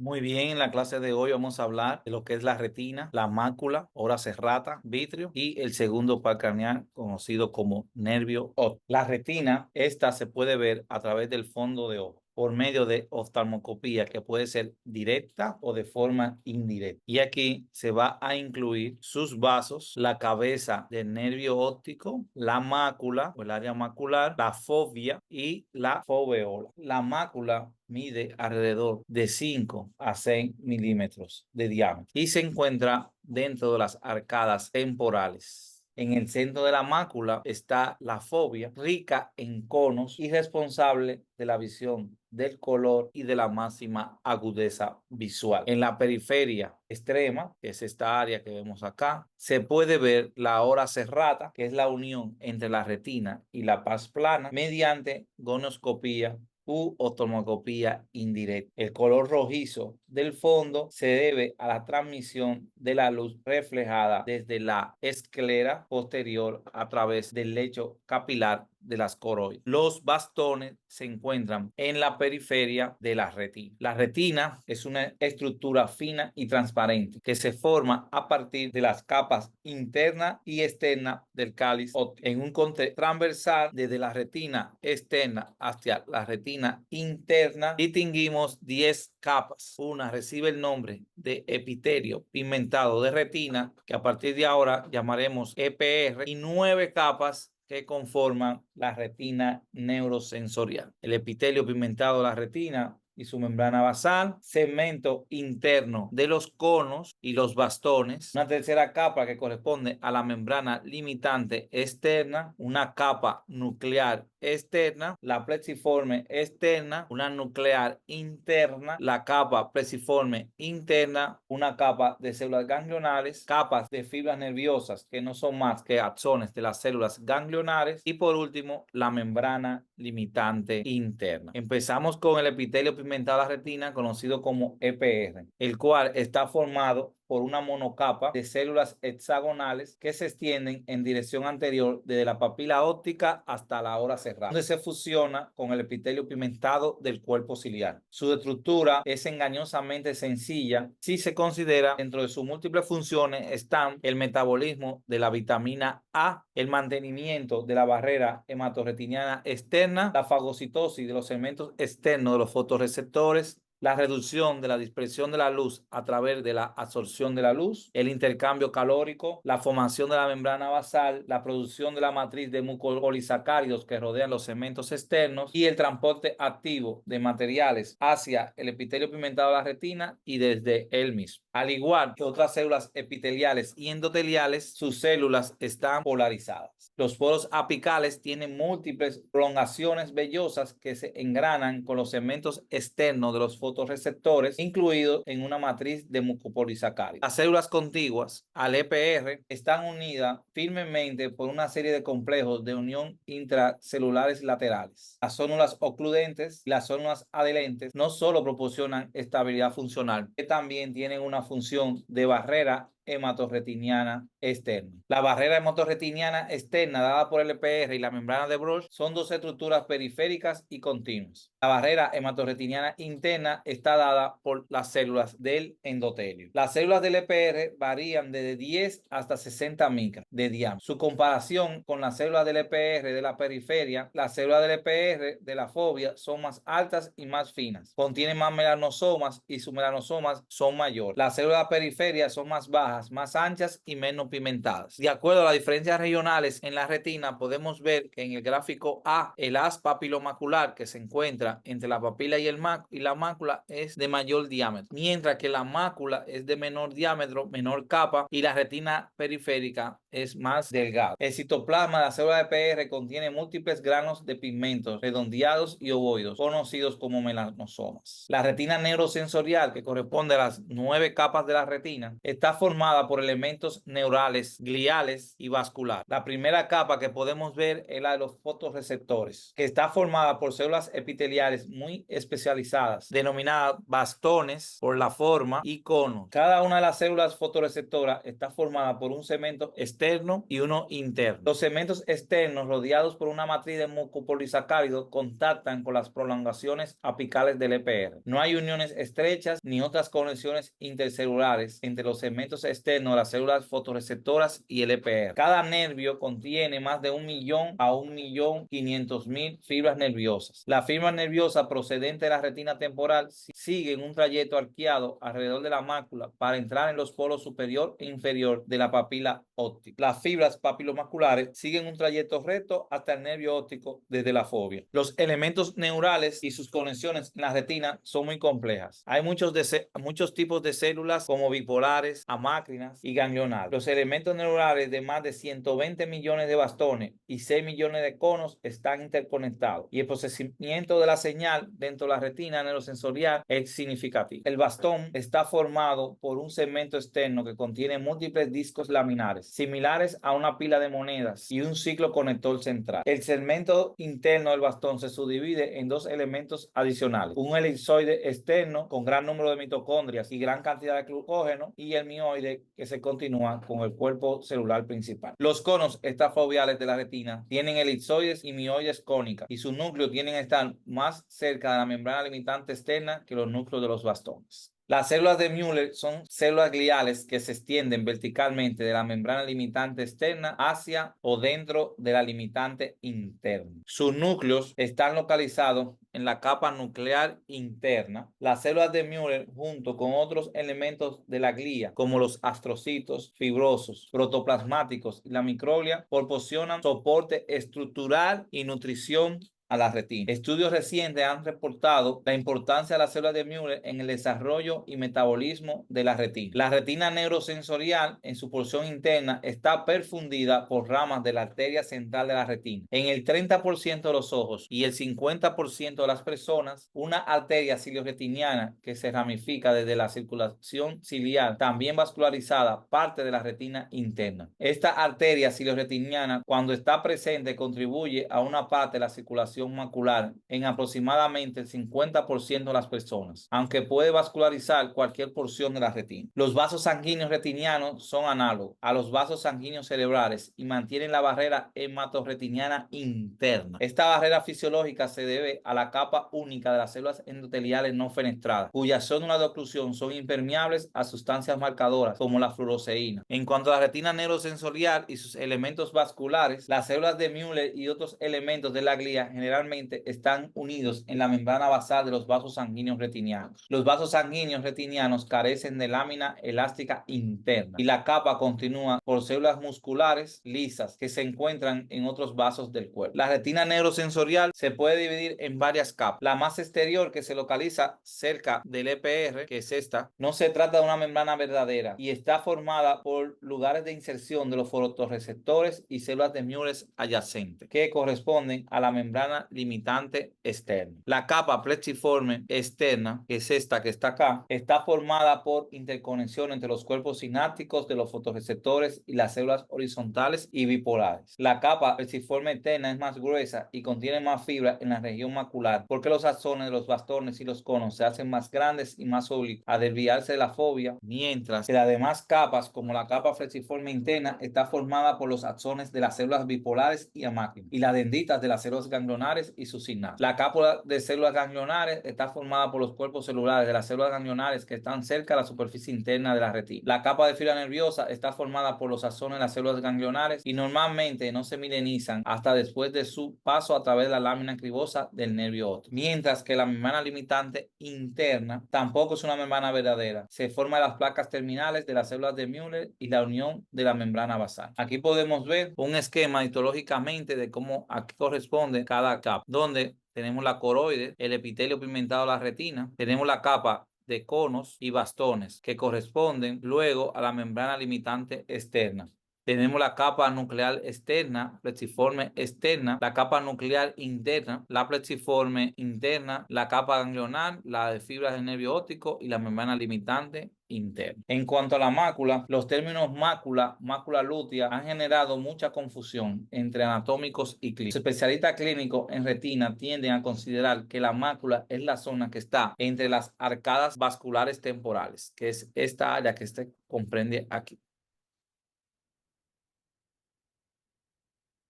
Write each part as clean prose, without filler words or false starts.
Muy bien, en la clase de hoy vamos a hablar de lo que es la retina, la mácula, hora serrata, vitrio y el segundo par craneal conocido como nervio óptico. La retina, esta se puede ver a través del fondo de ojo por medio de oftalmoscopía que puede ser directa o de forma indirecta. Y aquí se va a incluir sus vasos, la cabeza del nervio óptico, la mácula o el área macular, la fovea y la foveola. La mácula mide alrededor de 5 a 6 milímetros de diámetro y se encuentra dentro de las arcadas temporales. En el centro de la mácula está la fovea, rica en conos y responsable de la visión del color y de la máxima agudeza visual. En la periferia extrema, que es esta área que vemos acá, se puede ver la hora serrata, que es la unión entre la retina y la paz plana, mediante gonioscopía u oftalmoscopía indirecta. El color rojizo del fondo se debe a la transmisión de la luz reflejada desde la esclera posterior a través del lecho capilar de las coroides. Los bastones se encuentran en la periferia de la retina. La retina es una estructura fina y transparente que se forma a partir de las capas interna y externa del cáliz óptico en un corte transversal desde la retina externa hacia la retina interna. Distinguimos 10 capas. Una recibe el nombre de epitelio pigmentado de retina, que a partir de ahora llamaremos EPR, y 9 capas que conforman la retina neurosensorial. El epitelio pigmentado de la retina y su membrana basal, segmento interno de los conos y los bastones, una tercera capa que corresponde a la membrana limitante externa, una capa nuclear externa, la plexiforme externa, una nuclear interna, la capa plexiforme interna, una capa de células ganglionales, capas de fibras nerviosas que no son más que axones de las células ganglionares y por último la membrana limitante interna. Empezamos con el epitelio pigmentado de la retina conocido como EPR, el cual está formado por una monocapa de células hexagonales que se extienden en dirección anterior desde la papila óptica hasta la hora cerrada, donde se fusiona con el epitelio pigmentado del cuerpo ciliar. Su estructura es engañosamente sencilla si se considera dentro de sus múltiples funciones están el metabolismo de la vitamina A, el mantenimiento de la barrera hematorretiniana externa, la fagocitosis de los segmentos externos de los fotorreceptores, la reducción de la dispersión de la luz a través de la absorción de la luz, el intercambio calórico, la formación de la membrana basal, la producción de la matriz de mucopolisacáridos que rodean los segmentos externos y el transporte activo de materiales hacia el epitelio pigmentado de la retina y desde él mismo. Al igual que otras células epiteliales y endoteliales, sus células están polarizadas. Los poros apicales tienen múltiples prolongaciones vellosas que se engranan con los segmentos externos de los fotorreceptores, incluidos en una matriz de mucopolisacáridos. Las células contiguas al EPR están unidas firmemente por una serie de complejos de unión intracelulares laterales. Las células ocludentes y las células adherentes no solo proporcionan estabilidad funcional, que también tienen una función de barrera hematorretiniana externa. La barrera hematorretiniana externa dada por el EPR y la membrana de Bruch son dos estructuras periféricas y continuas. La barrera hematorretiniana interna está dada por las células del endotelio. Las células del EPR varían desde 10 hasta 60 micras de diámetro. Su comparación con las células del EPR de la periferia, las células del EPR de la fovea son más altas y más finas. Contienen más melanosomas y sus melanosomas son mayores. Las células de la periferia son más bajas, más anchas y menos pigmentadas. De acuerdo a las diferencias regionales en la retina, podemos ver que en el gráfico A, el haz papilomacular que se encuentra entre la papila y la mácula es de mayor diámetro, mientras que la mácula es de menor diámetro, menor capa, y la retina periférica es más delgada. El citoplasma de la célula de PR contiene múltiples granos de pigmentos redondeados y ovoides, conocidos como melanosomas. La retina neurosensorial, que corresponde a las 9 capas de la retina, está formada formada por elementos neurales, gliales y vasculares. La primera capa que podemos ver es la de los fotorreceptores, que está formada por células epiteliales muy especializadas, denominadas bastones por la forma y conos. Cada una de las células fotorreceptoras está formada por un segmento externo y uno interno. Los segmentos externos, rodeados por una matriz de mucopolisacáridos, contactan con las prolongaciones apicales del EPR. No hay uniones estrechas ni otras conexiones intercelulares entre los segmentos externos de las células fotorreceptoras y el EPR. Cada nervio contiene más de 1.000.000 a 1.500.000 fibras nerviosas. Las fibras nerviosas procedentes de la retina temporal siguen un trayecto arqueado alrededor de la mácula para entrar en los polos superior e inferior de la papila óptica. Las fibras papilomaculares siguen un trayecto recto hasta el nervio óptico desde la fovea. Los elementos neurales y sus conexiones en la retina son muy complejas. Hay muchos tipos de células como bipolares, amácrinas y ganglionales. Los elementos neurales de más de 120 millones de bastones y 6 millones de conos están interconectados y el procesamiento de la señal dentro de la retina neurosensorial es significativo. El bastón está formado por un segmento externo que contiene múltiples discos laminares similares a una pila de monedas y un ciclo conector central. El segmento interno del bastón se subdivide en dos elementos adicionales: un elipsoide externo con gran número de mitocondrias y gran cantidad de glucógeno, y el mioide que se continúa con el cuerpo celular principal. Los conos extrafoveales de la retina tienen elipsoides y mioides cónicas y su núcleo tienen que estar más cerca de la membrana limitante externa que los núcleos de los bastones. Las células de Müller son células gliales que se extienden verticalmente de la membrana limitante externa hacia o dentro de la limitante interna. Sus núcleos están localizados en la capa nuclear interna. Las células de Müller, junto con otros elementos de la glía, como los astrocitos fibrosos, protoplasmáticos y la microglia, proporcionan soporte estructural y nutrición a la retina. Estudios recientes han reportado la importancia de las células de Müller en el desarrollo y metabolismo de la retina. La retina neurosensorial, en su porción interna, está perfundida por ramas de la arteria central de la retina. En el 30% de los ojos y el 50% de las personas, una arteria cilioretiniana que se ramifica desde la circulación ciliar, también vascularizada, parte de la retina interna. Esta arteria cilioretiniana, cuando está presente, contribuye a una parte de la circulación macular en aproximadamente el 50% de las personas, aunque puede vascularizar cualquier porción de la retina. Los vasos sanguíneos retinianos son análogos a los vasos sanguíneos cerebrales y mantienen la barrera hematorretiniana interna. Esta barrera fisiológica se debe a la capa única de las células endoteliales no fenestradas, cuyas células de oclusión son impermeables a sustancias marcadoras como la fluoresceína. En cuanto a la retina neurosensorial y sus elementos vasculares, las células de Müller y otros elementos de la glía generalmente están unidos en la membrana basal de los vasos sanguíneos retinianos. Los vasos sanguíneos retinianos carecen de lámina elástica interna y la capa continúa por células musculares lisas que se encuentran en otros vasos del cuerpo. La retina neurosensorial se puede dividir en varias capas. La más exterior, que se localiza cerca del EPR, que es esta, no se trata de una membrana verdadera y está formada por lugares de inserción de los fotorreceptores y células de Müller adyacentes que corresponden a la membrana limitante externa. La capa plexiforme externa, que es esta que está acá, está formada por interconexión entre los cuerpos sinápticos de los fotorreceptores y las células horizontales y bipolares. La capa plexiforme externa es más gruesa y contiene más fibra en la región macular, porque los axones de los bastones y los conos se hacen más grandes y más oblicuos a desviarse de la fovea, mientras que las demás capas, como la capa plexiforme interna, está formada por los axones de las células bipolares y amácrinas y las dendritas de las células ganglionares y sus signados. La cápsula de células ganglionares está formada por los cuerpos celulares de las células ganglionares que están cerca de la superficie interna de la retina. La capa de fibra nerviosa está formada por los axones de las células ganglionares y normalmente no se milenizan hasta después de su paso a través de la lámina cribosa del nervio óptico. Mientras que la membrana limitante interna tampoco es una membrana verdadera. Se forma de las placas terminales de las células de Müller y la unión de la membrana basal. Aquí podemos ver un esquema histológicamente de cómo aquí corresponde cada capa, donde tenemos la coroide, el epitelio pigmentado de la retina, tenemos la capa de conos y bastones que corresponden luego a la membrana limitante externa. Tenemos la capa nuclear externa, plexiforme externa, la capa nuclear interna, la plexiforme interna, la capa ganglionar, la de fibras del nervio óptico y la membrana limitante interna. En cuanto a la mácula, los términos mácula, mácula lútea han generado mucha confusión entre anatómicos y clínicos. Los especialistas clínicos en retina tienden a considerar que la mácula es la zona que está entre las arcadas vasculares temporales, que es esta área que se comprende aquí,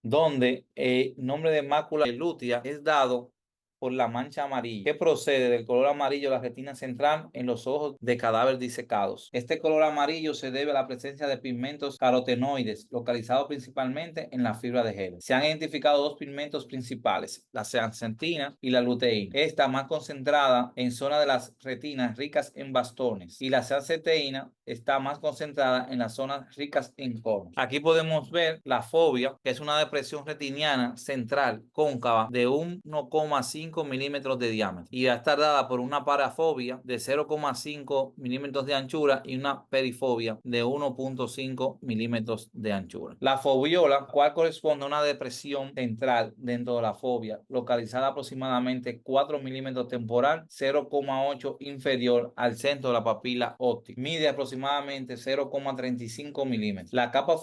donde el nombre de mácula lútea es dado por la mancha amarilla, que procede del color amarillo de la retina central en los ojos de cadáveres disecados. Este color amarillo se debe a la presencia de pigmentos carotenoides, localizados principalmente en la fibra de gel. Se han identificado dos pigmentos principales, la zeaxantina y la luteína. Esta más concentrada en zona de las retinas ricas en bastones, y la zeaxantina está más concentrada en las zonas ricas en conos. Aquí podemos ver la fobia, que es una depresión retiniana central cóncava de 1,5 milímetros de diámetro, y va a estar dada por una parafobia de 0,5 milímetros de anchura y una perifobia de 1,5 milímetros de anchura. La fobiola, cual corresponde a una depresión central dentro de la fobia, localizada aproximadamente 4 milímetros temporal, 0,8 inferior al centro de la papila óptica. Mide aproximadamente 0,35 milímetros. La capa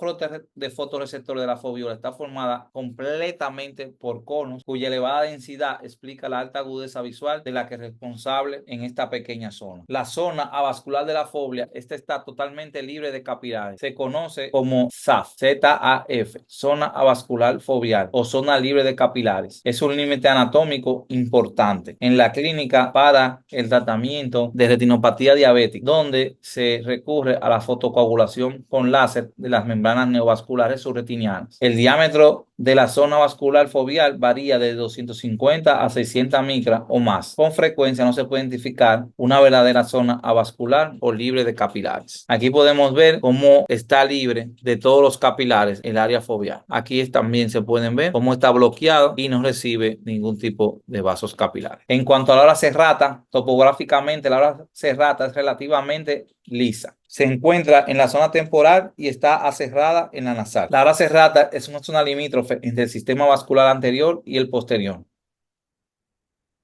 de fotorreceptor de la fobiola está formada completamente por conos, cuya elevada densidad explica la alta agudeza visual de la que es responsable en esta pequeña zona. La zona avascular de la fobia, esta está totalmente libre de capilares. Se conoce como ZAF, Z-A-F, zona avascular fobial o zona libre de capilares. Es un límite anatómico importante en la clínica para el tratamiento de retinopatía diabética, donde se recurre a la fotocoagulación con láser de las membranas neovasculares subretinianas. El diámetro de la zona vascular foveal varía de 250 a 600 micras o más. Con frecuencia no se puede identificar una verdadera zona avascular o libre de capilares. Aquí podemos ver cómo está libre de todos los capilares el área foveal. Aquí también se pueden ver cómo está bloqueado y no recibe ningún tipo de vasos capilares. En cuanto a la hora serrata, topográficamente la hora serrata es relativamente lisa. Se encuentra en la zona temporal y está aserrada en la nasal. La hora serrata es una zona limítrofe entre el sistema vascular anterior y el posterior,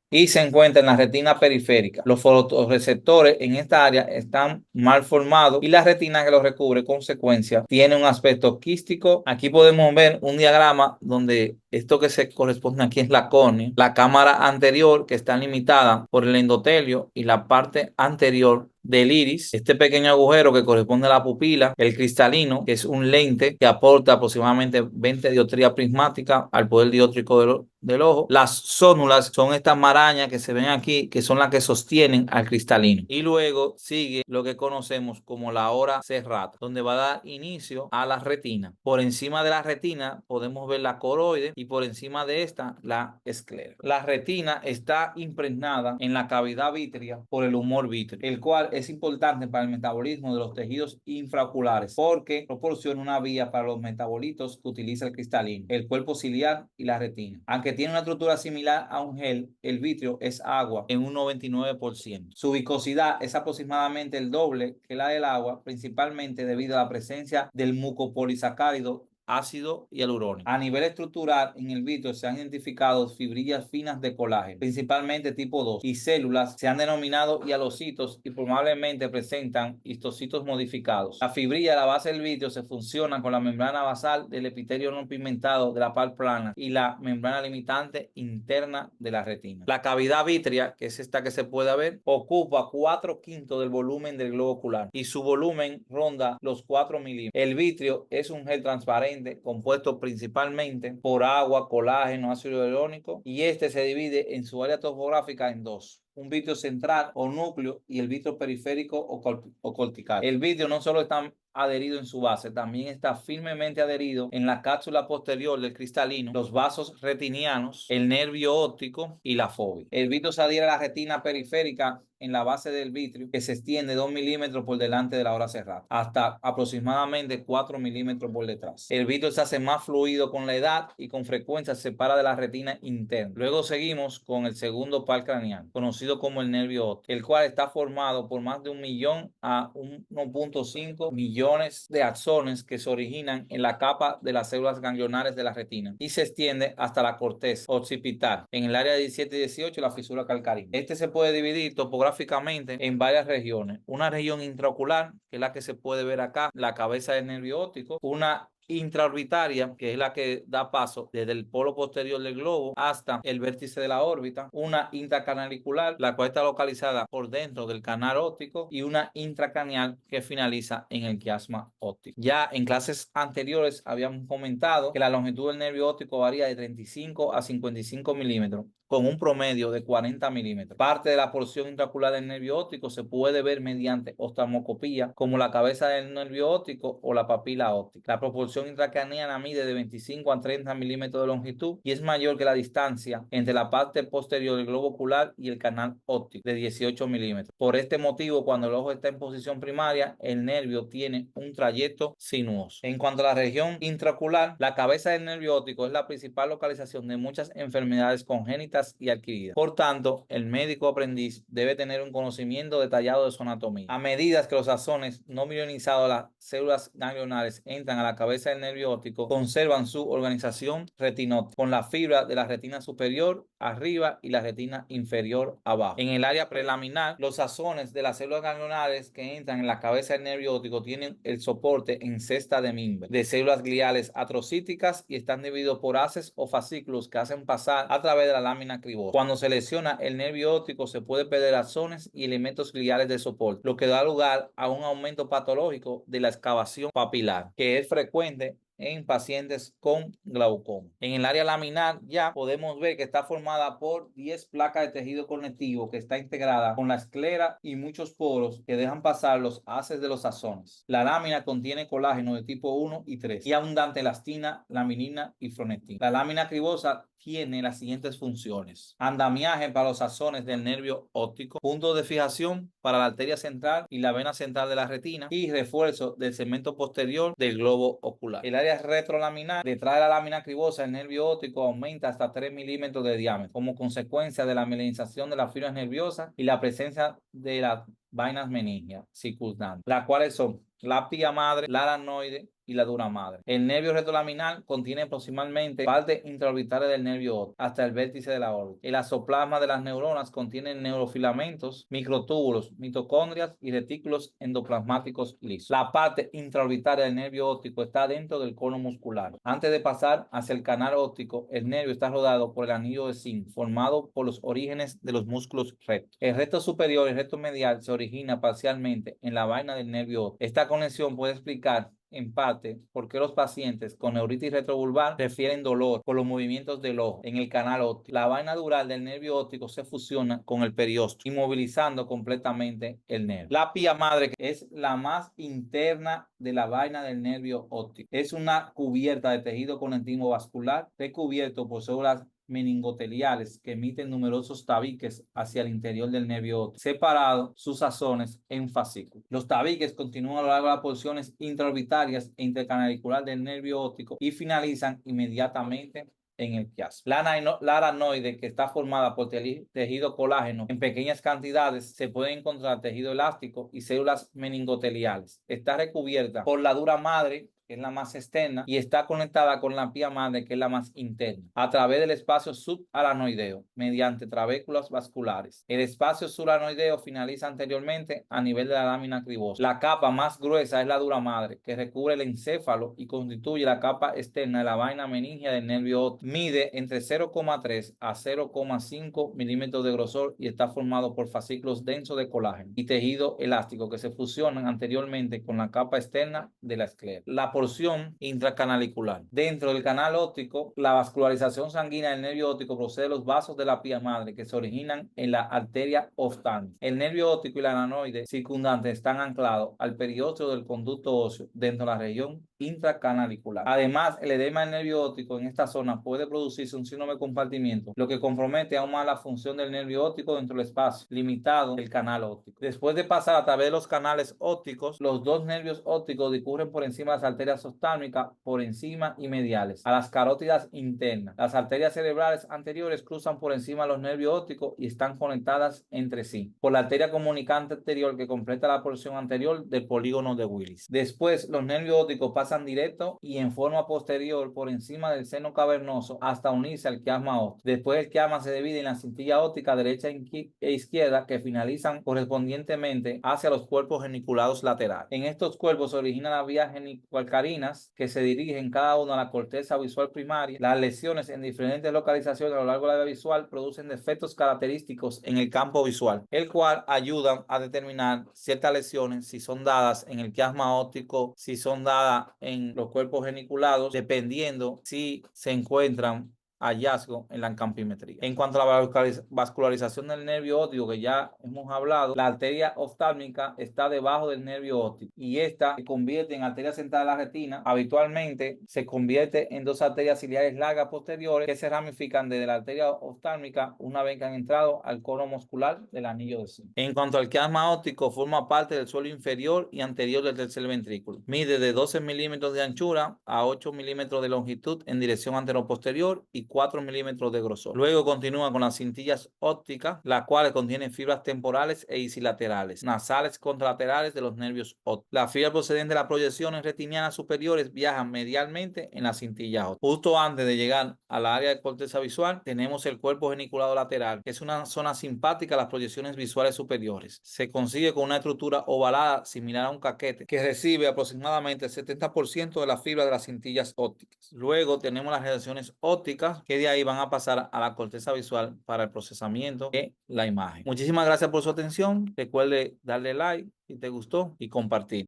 y se encuentra en la retina periférica. Los fotorreceptores en esta área están mal formados y la retina que los recubre, consecuencia, tiene un aspecto quístico. Aquí podemos ver un diagrama donde esto que se corresponde aquí es la córnea, la cámara anterior que está limitada por el endotelio y la parte anterior del iris, este pequeño agujero que corresponde a la pupila, el cristalino, que es un lente que aporta aproximadamente 20 dioptrías prismáticas al poder dióptrico del ojo. Las zónulas son estas marañas que se ven aquí, que son las que sostienen al cristalino. Y luego sigue lo que conocemos como la hora serrata, donde va a dar inicio a la retina. Por encima de la retina podemos ver la coroide y por encima de esta la esclera. La retina está impregnada en la cavidad vítrea por el humor vítreo, el cual es importante para el metabolismo de los tejidos infraoculares porque proporciona una vía para los metabolitos que utiliza el cristalino, el cuerpo ciliar y la retina. Aunque tiene una estructura similar a un gel, el vitrio es agua en un 99%. Su viscosidad es aproximadamente el doble que la del agua, principalmente debido a la presencia del mucopolisacárido ácido hialurónico. A nivel estructural, en el vitrio se han identificado fibrillas finas de colágeno, principalmente tipo 2, y células se han denominado hialocitos y probablemente presentan histocitos modificados. La fibrilla de la base del vitrio se fusiona con la membrana basal del epitelio no pigmentado de la par plana y la membrana limitante interna de la retina. La cavidad vítrea, que es esta que se puede ver, ocupa 4/5 del volumen del globo ocular y su volumen ronda los 4 milímetros. El vitrio es un gel transparente compuesto principalmente por agua, colágeno, ácido hialurónico, y este se divide en su área topográfica en dos: un vitrio central o núcleo y el vitrio periférico o cortical. El vitrio no solo está adherido en su base, también está firmemente adherido en la cápsula posterior del cristalino, los vasos retinianos, el nervio óptico y la fovea. El vitrio se adhiere a la retina periférica en la base del vitrio, que se extiende 2 milímetros por delante de la hora serrata, hasta aproximadamente 4 milímetros por detrás. El vitrio se hace más fluido con la edad y con frecuencia se separa de la retina interna. Luego seguimos con el segundo par craneal, conocido conocido como el nervio óptico, el cual está formado por más de 1 millón a 1.5 millones de axones que se originan en la capa de las células ganglionares de la retina y se extiende hasta la corteza occipital, en el área de 17 y 18, la fisura calcárea. Este se puede dividir topográficamente en varias regiones. Una región intraocular, que es la que se puede ver acá, la cabeza del nervio óptico, una intraorbitaria, que es la que da paso desde el polo posterior del globo hasta el vértice de la órbita, una intracanalicular, la cual está localizada por dentro del canal óptico, y una intracraneal que finaliza en el quiasma óptico. Ya en clases anteriores habíamos comentado que la longitud del nervio óptico varía de 35 a 55 milímetros, con un promedio de 40 milímetros. Parte de la porción intraocular del nervio óptico se puede ver mediante oftalmoscopía, como la cabeza del nervio óptico o la papila óptica. La proporción intracraneana mide de 25 a 30 milímetros de longitud y es mayor que la distancia entre la parte posterior del globo ocular y el canal óptico, de 18 milímetros. Por este motivo, cuando el ojo está en posición primaria, el nervio tiene un trayecto sinuoso. En cuanto a la región intraocular, la cabeza del nervio óptico es la principal localización de muchas enfermedades congénitas y adquiridas. Por tanto, el médico aprendiz debe tener un conocimiento detallado de su anatomía. A medida que los axones no mionizados, las células ganglionares, entran a la cabeza del nervio óptico, conservan su organización retinóptica, con la fibra de la retina superior arriba y la retina inferior abajo. En el área prelaminar, los axones de las células ganglionares que entran en la cabeza del nervio óptico tienen el soporte en cesta de Mimber de células gliales atrocíticas y están divididos por haces o fascículos que hacen pasar a través de la lámina cribosa. Cuando se lesiona el nervio óptico, se puede perder axones y elementos gliales de soporte, lo que da lugar a un aumento patológico de la excavación papilar, que es frecuente en pacientes con glaucoma. En el área laminar ya podemos ver que está formada por 10 placas de tejido conectivo que está integrada con la esclera y muchos poros que dejan pasar los haces de los axones. La lámina contiene colágeno de tipo 1 y 3 y abundante elastina, laminina y fronectina. La lámina cribosa tiene las siguientes funciones: andamiaje para los axones del nervio óptico, punto de fijación para la arteria central y la vena central de la retina, y refuerzo del segmento posterior del globo ocular. El área retrolaminar, detrás de la lámina cribosa, el nervio óptico aumenta hasta 3 milímetros de diámetro como consecuencia de la mielinización de las fibras nerviosas y la presencia de las vainas meningias circundantes, las cuales son la pía madre, la aranoide y la dura madre. El nervio retrolaminar contiene aproximadamente partes intraorbitales del nervio óptico hasta el vértice de la órbita. El azoplasma de las neuronas contiene neurofilamentos, microtúbulos, mitocondrias y retículos endoplasmáticos lisos. La parte intraorbitaria del nervio óptico está dentro del cono muscular. Antes de pasar hacia el canal óptico, el nervio está rodeado por el anillo de zinc, formado por los orígenes de los músculos rectos. El recto superior y el recto medial se origina parcialmente en la vaina del nervio óptico. Esta conexión puede explicar en parte por qué los pacientes con neuritis retrovulvar refieren dolor por los movimientos del ojo en el canal óptico. La vaina dural del nervio óptico se fusiona con el periósteo, inmovilizando completamente el nervio. La pía madre, que es la más interna de la vaina del nervio óptico, es una cubierta de tejido conectivo vascular recubierto por células meningoteliales que emiten numerosos tabiques hacia el interior del nervio óptico, separado sus axones en fascículos. Los tabiques continúan a lo largo de las porciones intraorbitarias e intercanalicular del nervio óptico y finalizan inmediatamente en el quiasma. La aranoide, que está formada por tejido colágeno en pequeñas cantidades, se puede encontrar tejido elástico y células meningoteliales. Está recubierta por la dura madre, que es la más externa, y está conectada con la pía madre, que es la más interna, a través del espacio subaranoideo, mediante trabéculas vasculares. El espacio subaranoideo finaliza anteriormente a nivel de la lámina cribosa. La capa más gruesa es la dura madre, que recubre el encéfalo y constituye la capa externa de la vaina meningia del nervio óptico. Mide entre 0,3 a 0,5 milímetros de grosor y está formado por fascículos densos de colágeno y tejido elástico que se fusionan anteriormente con la capa externa de la esclera. La porción intracanalicular. Dentro del canal óptico, la vascularización sanguínea del nervio óptico procede de los vasos de la pía madre que se originan en la arteria oftálmica. El nervio óptico y la aranoide circundante están anclados al periósteo del conducto óseo dentro de la región intracanalicular. Además, el edema del nervio óptico en esta zona puede producirse un síndrome de compartimiento, lo que compromete aún más la función del nervio óptico dentro del espacio limitado del canal óptico. Después de pasar a través de los canales ópticos, los dos nervios ópticos discurren por encima de las arterias arterias oftálmicas por encima y mediales a las carótidas internas. Las arterias cerebrales anteriores cruzan por encima de los nervios ópticos y están conectadas entre sí por la arteria comunicante anterior que completa la porción anterior del polígono de Willis. Después, los nervios ópticos pasan directo y en forma posterior por encima del seno cavernoso hasta unirse al quiasma óptico. Después, el quiasma se divide en la cintilla óptica derecha e izquierda que finalizan correspondientemente hacia los cuerpos geniculados laterales. En estos cuerpos se originan las vías geniculocarinas que se dirigen cada una a la corteza visual primaria. Las lesiones en diferentes localizaciones a lo largo de la vía visual producen defectos característicos en el campo visual, el cual ayudan a determinar ciertas lesiones si son dadas en el quiasma óptico, si son dadas en los cuerpos geniculados, dependiendo si se encuentran hallazgo en la campimetría. En cuanto a la vascularización del nervio óptico, que ya hemos hablado, la arteria oftálmica está debajo del nervio óptico y esta se convierte en arteria central de la retina. Habitualmente se convierte en dos arterias ciliares largas posteriores que se ramifican desde la arteria oftálmica una vez que han entrado al cono muscular del anillo de Zinc. En cuanto al quiasma óptico, forma parte del suelo inferior y anterior del tercer ventrículo. Mide de 12 milímetros de anchura a 8 milímetros de longitud en dirección anteroposterior y 4 milímetros de grosor. Luego continúa con las cintillas ópticas, las cuales contienen fibras temporales e icilaterales, nasales contralaterales de los nervios ópticos. Las fibras procedentes de las proyecciones retinianas superiores viajan medialmente en la cintilla óptica. Justo antes de llegar al área de corteza visual, tenemos el cuerpo geniculado lateral, que es una zona simpática a las proyecciones visuales superiores. Se consigue con una estructura ovalada similar a un caquete, que recibe aproximadamente el 70% de la fibra de las cintillas ópticas. Luego tenemos las relaciones ópticas, que de ahí van a pasar a la corteza visual para el procesamiento de la imagen. Muchísimas gracias por su atención. Recuerde darle like si te gustó y compartir.